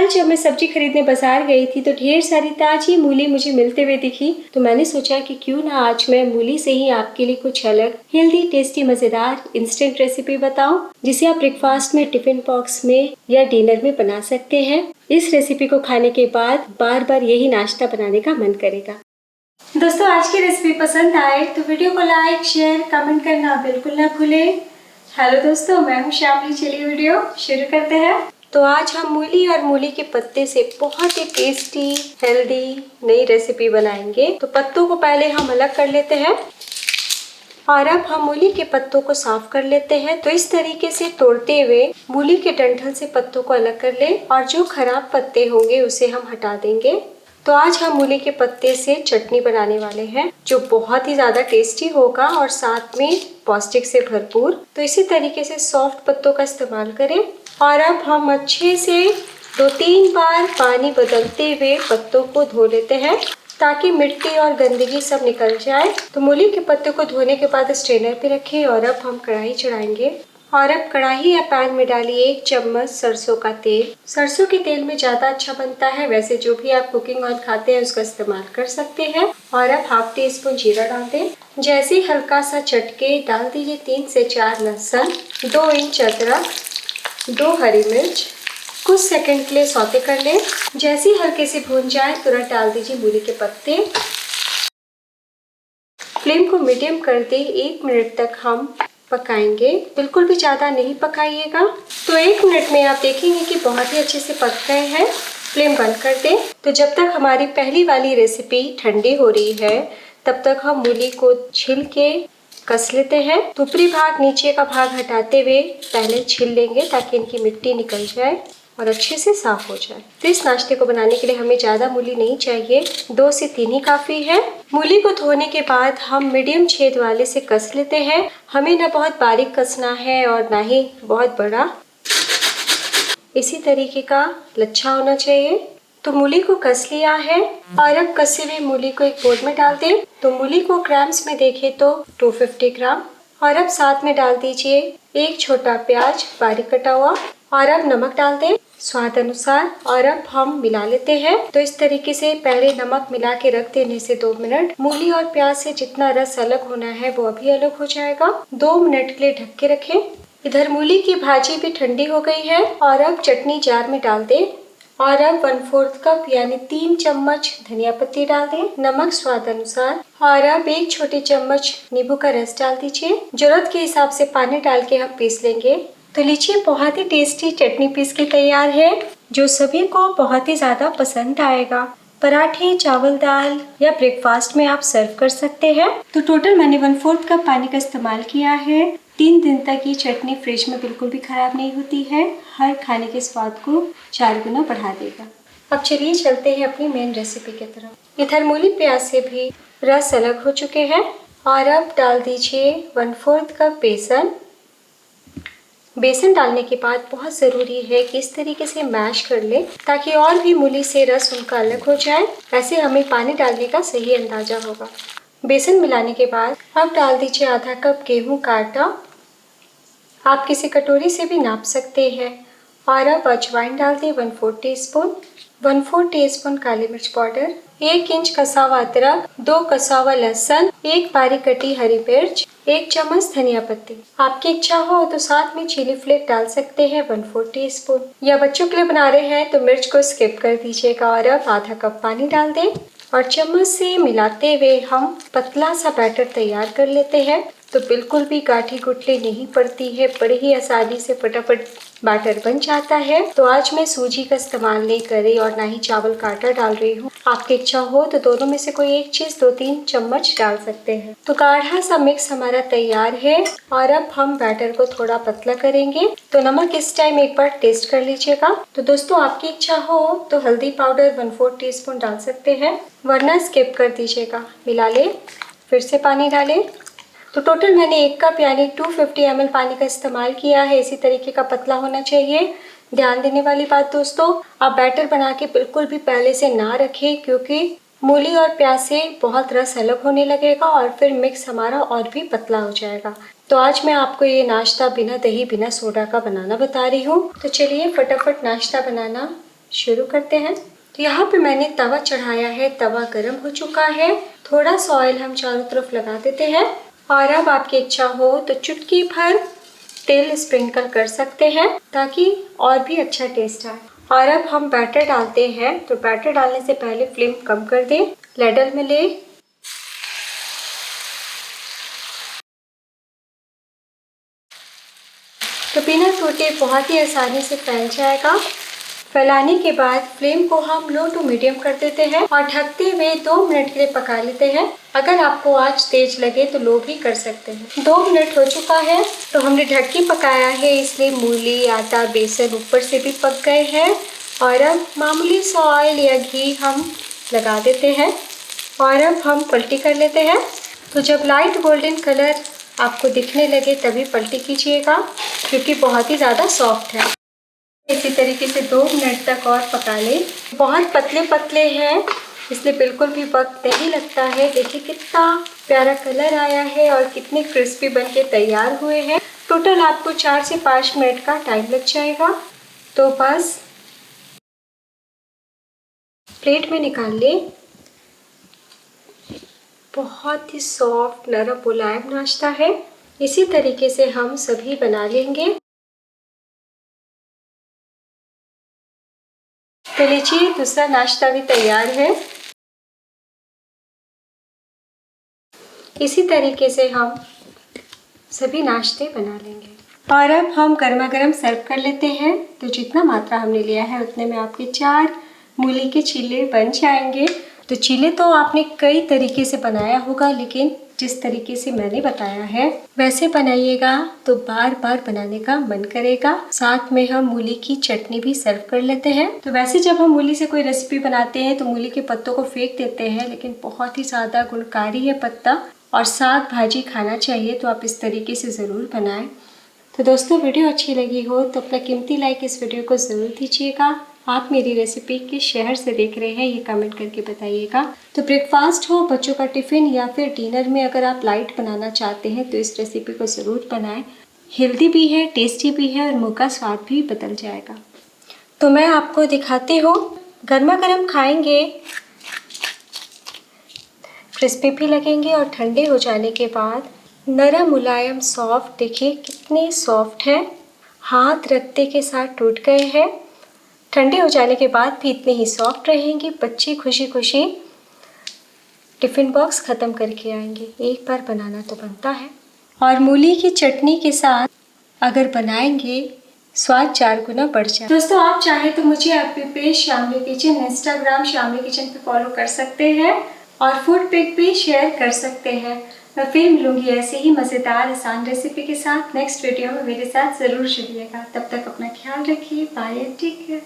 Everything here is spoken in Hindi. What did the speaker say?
कल जब मैं सब्जी खरीदने बाजार गई थी तो ढेर सारी ताजी मूली मुझे मिलते हुए दिखी, तो मैंने सोचा कि क्यों ना आज मैं मूली से ही आपके लिए कुछ अलग हेल्दी, टेस्टी, मजेदार इंस्टेंट रेसिपी बताऊं, जिसे आप ब्रेकफास्ट में, टिफिन बॉक्स में या डिनर में बना सकते हैं। इस रेसिपी को खाने के बाद बार बार यही नाश्ता बनाने का मन करेगा। दोस्तों, आज की रेसिपी पसंद आए तो वीडियो को लाइक, शेयर, कमेंट करना बिल्कुल ना भूलें। हेलो दोस्तों, मैं हूँ श्यामली। चलिए वीडियो शुरू करते हैं। तो आज हम मूली और मूली के पत्ते से बहुत ही टेस्टी, हेल्दी नई रेसिपी बनाएंगे। तो पत्तों को पहले हम अलग कर लेते हैं और अब हम मूली के पत्तों को साफ कर लेते हैं। तो इस तरीके से तोड़ते हुए मूली के डंठल से पत्तों को अलग कर लें और जो खराब पत्ते होंगे उसे हम हटा देंगे। तो आज हम मूली के पत्ते से चटनी बनाने वाले हैं, जो बहुत ही ज्यादा टेस्टी होगा और साथ में पौष्टिक से भरपूर। तो इसी तरीके से सॉफ्ट पत्तों का इस्तेमाल करें और अब हम अच्छे से 2-3 बार पानी बदलते हुए पत्तों को धो लेते हैं ताकि मिट्टी और गंदगी सब निकल जाए। तो मूली के पत्ते को धोने के बाद स्ट्रेनर पे रखें और अब हम कढ़ाई चढ़ाएंगे और अब कढ़ाई या पैन में डालिए 1 चम्मच सरसों का तेल। सरसों के तेल में ज्यादा अच्छा बनता है, वैसे जो भी आप कुकिंग ऑयल खाते हैं उसका इस्तेमाल कर सकते हैं। और अब ½ टीस्पून जीरा डाल दें। जैसे ही हल्का सा चटके डाल दीजिए 3 से 4 लहसुन, 2 इंच अदरक, 2 हरी मिर्च। कुछ सेकंड के लिए सौते कर लें। जैसे ही हल्के से भून जाए तुरंत डाल दीजिए मूली के पत्ते। फ्लेम को मीडियम कर दे। 1 मिनट तक हम पकाएंगे, बिल्कुल भी ज्यादा नहीं पकाइएगा। तो 1 मिनट में आप देखेंगे कि बहुत ही अच्छे से पक गए हैं। फ्लेम बंद कर दें। तो जब तक हमारी पहली वाली रेसिपी ठंडी हो रही है तब तक हम मूली को छील के कस लेते हैं। तो ऊपरी भाग, नीचे का भाग हटाते हुए पहले छील लेंगे ताकि इनकी मिट्टी निकल जाए और अच्छे से साफ हो जाए। तो इस नाश्ते को बनाने के लिए हमें ज्यादा मूली नहीं चाहिए, 2 से 3 ही काफी है। मूली को धोने के बाद हम मीडियम छेद वाले से कस लेते हैं। हमें ना बहुत बारीक कसना है और ना ही बहुत बड़ा, इसी तरीके का लच्छा होना चाहिए। तो मूली को कस लिया है और अब कसे हुए मूली को एक बोल में डाल दें। तो मूली को ग्राम्स में देखें तो 250 ग्राम। और अब साथ में डाल दीजिए 1 छोटा प्याज बारीक कटा हुआ और अब नमक डाल दें स्वाद अनुसार और अब हम मिला लेते हैं। तो इस तरीके से पहले नमक मिला के रख देने से 2 मिनट मूली और प्याज से जितना रस अलग होना है वो अभी अलग हो जाएगा। 2 मिनट के लिए ढक के रखें। इधर मूली की भाजी भी ठंडी हो गई है और अब चटनी जार में डाल दें और अब 1/4 कप यानी 3 चम्मच धनिया पत्ती डाल दें। नमक स्वाद अनुसार और अब 1 छोटी चम्मच नींबू का रस डाल दीजिए। जरूरत के हिसाब से पानी डाल के हम पीस लेंगे। तो लीजिए, बहुत ही टेस्टी चटनी पीस के तैयार है, जो सभी को बहुत ही ज्यादा पसंद आएगा। पराठे, चावल, दाल या ब्रेकफास्ट में आप सर्व कर सकते हैं। तो टोटल मैंने 1/4 कप पानी का इस्तेमाल किया है। 3 दिन तक ये चटनी फ्रिज में बिल्कुल भी खराब नहीं होती है। हर खाने के स्वाद को 4 गुना बढ़ा देगा। अब चलिए चलते हैं अपनी मेन रेसिपी की तरफ। इधर मूली प्याज से भी रस अलग हो चुके हैं और अब डाल दीजिए 1/4 कप बेसन। बेसन डालने के बाद बहुत ज़रूरी है कि इस तरीके से मैश कर ले ताकि और भी मूली से रस उनका अलग हो जाए। ऐसे हमें पानी डालने का सही अंदाजा होगा। बेसन मिलाने के बाद अब डाल दीजिए ½ कप गेहूं का आटा। आप किसी कटोरी से भी नाप सकते हैं। और अब अजवाइन डाल दें 1/4 टीस्पून, 1/4 टीस्पून काली मिर्च पाउडर, 1 इंच कसा हुआ अदरक, 2 कसा हुआ लहसुन, 1 बारीक कटी हरी मिर्च, 1 चम्मच धनिया पत्ती। आपकी इच्छा हो तो साथ में चिली फ्लेक डाल सकते हैं 1/4 टीस्पून, या बच्चों के लिए बना रहे हैं तो मिर्च को स्किप कर दीजिएगा। और अब ½ कप पानी डाल दें और चम्मच से मिलाते हुए हम पतला सा बैटर तैयार कर लेते हैं। तो बिल्कुल भी गाठी गुठली नहीं पड़ती है, बड़े ही आसानी से फटाफट बैटर बन जाता है। तो आज मैं सूजी का इस्तेमाल नहीं कर रही और ना ही चावल का आटा डाल रही हूँ। आपकी इच्छा हो तो दोनों में से कोई एक चीज 2-3 चम्मच डाल सकते हैं। तो गाढ़ा सा मिक्स हमारा तैयार है और अब हम बैटर को थोड़ा पतला करेंगे। तो नमक इस टाइम एक बार टेस्ट कर लीजिएगा। तो दोस्तों, आपकी इच्छा हो तो हल्दी पाउडर 1/4 टीस्पून डाल सकते हैं, वरना स्किप कर दीजिएगा। मिला ले, फिर से पानी डालें। तो टोटल मैंने 1 कप यानी 250 ml पानी का इस्तेमाल किया है। इसी तरीके का पतला होना चाहिए। ध्यान देने वाली बात दोस्तों, आप बैटर बना के बिल्कुल भी पहले से ना रखें, क्योंकि मूली और प्याज से बहुत रस अलग होने लगेगा और फिर मिक्स हमारा और भी पतला हो जाएगा। तो आज मैं आपको ये नाश्ता बिना दही बिना सोडा का बनाना बता रही हूँ। तो चलिए फटाफट नाश्ता बनाना शुरू करते हैं। तो यहाँ पे मैंने तवा चढ़ाया है, तवा गर्म हो चुका है। थोड़ा सा ऑयल हम चारों तरफ लगा देते हैं और अब आपकी इच्छा हो तो चुटकी भर तेल स्प्रिंकल कर सकते हैं ताकि और भी अच्छा टेस्ट आए। और अब हम बैटर डालते हैं। तो बैटर डालने से पहले फ्लेम कम कर दें, लैडल में ले तो बिना टूटे बहुत ही आसानी से फैल जाएगा। फैलाने के बाद फ्लेम को हम लो टू मीडियम कर देते हैं और ढकते हुए 2 मिनट के लिए पका लेते हैं। अगर आपको आंच तेज लगे तो लो भी कर सकते हैं। 2 मिनट हो चुका है तो हमने ढक के पकाया है, इसलिए मूली, आटा, बेसन ऊपर से भी पक गए हैं। और अब मामूली सा ऑयल या घी हम लगा देते हैं और अब हम पलटी कर लेते हैं। तो जब लाइट गोल्डन कलर आपको दिखने लगे तभी पलटी कीजिएगा, क्योंकि बहुत ही ज़्यादा सॉफ्ट है। इसी तरीके से 2 मिनट तक और पका लें। बहुत पतले पतले हैं इसलिए बिल्कुल भी वक्त नहीं लगता है। देखिए कितना प्यारा कलर आया है और कितने क्रिस्पी बनके तैयार हुए हैं। टोटल आपको 4 से 5 मिनट का टाइम लग जाएगा। तो बस प्लेट में निकाल लें। बहुत ही सॉफ्ट, नरम, मुलायम नाश्ता है। इसी तरीके से हम सभी बना लेंगे। तो लीजिए, दूसरा नाश्ता भी तैयार है। इसी तरीके से हम सभी नाश्ते बना लेंगे और अब हम गर्मा गर्म सर्व कर लेते हैं। तो जितना मात्रा हमने लिया है उतने में आपके 4 मूली के चीले बन जाएंगे। तो चीले तो आपने कई तरीके से बनाया होगा, लेकिन जिस तरीके से मैंने बताया है वैसे बनाइएगा तो बार बार बनाने का मन करेगा। साथ में हम मूली की चटनी भी सर्व कर लेते हैं। तो वैसे जब हम मूली से कोई रेसिपी बनाते हैं तो मूली के पत्तों को फेंक देते हैं, लेकिन बहुत ही ज़्यादा गुणकारी है पत्ता और साग भाजी खाना चाहिए। तो आप इस तरीके से ज़रूर बनाएं। तो दोस्तों, वीडियो अच्छी लगी हो तो अपना कीमती लाइक इस वीडियो को ज़रूर दीजिएगा। आप मेरी रेसिपी किस शहर से देख रहे हैं ये कमेंट करके बताइएगा। तो ब्रेकफास्ट हो, बच्चों का टिफ़िन या फिर डिनर में अगर आप लाइट बनाना चाहते हैं तो इस रेसिपी को ज़रूर बनाएं। हेल्दी भी है, टेस्टी भी है और मुँह का स्वाद भी बदल जाएगा। तो मैं आपको दिखाती हूँ। गर्मा गर्म खाएंगे, क्रिस्पी भी लगेंगे और ठंडे हो जाने के बाद नरम, मुलायम, सॉफ्ट। देखिए कितने सॉफ्ट है, हाथ रखते के साथ टूट गए हैं। ठंडे हो जाने के बाद भी इतने ही सॉफ्ट रहेंगे। बच्चे खुशी खुशी टिफ़िन बॉक्स ख़त्म करके आएंगे। एक बार बनाना तो बनता है। और मूली की चटनी के साथ अगर बनाएंगे स्वाद 4 गुना बढ़ जाए। दोस्तों, आप चाहे तो मुझे अपने page Shamli kitchen, Instagram Shamli kitchen पे फॉलो कर सकते हैं और फूड पिक भी शेयर कर सकते हैं। मैं फिर मिलूंगी ऐसे ही मज़ेदार आसान रेसिपी के साथ नेक्स्ट वीडियो में। मेरे साथ ज़रूर जुड़िएगा। तब तक अपना ख्याल रखिए। Bye, take care.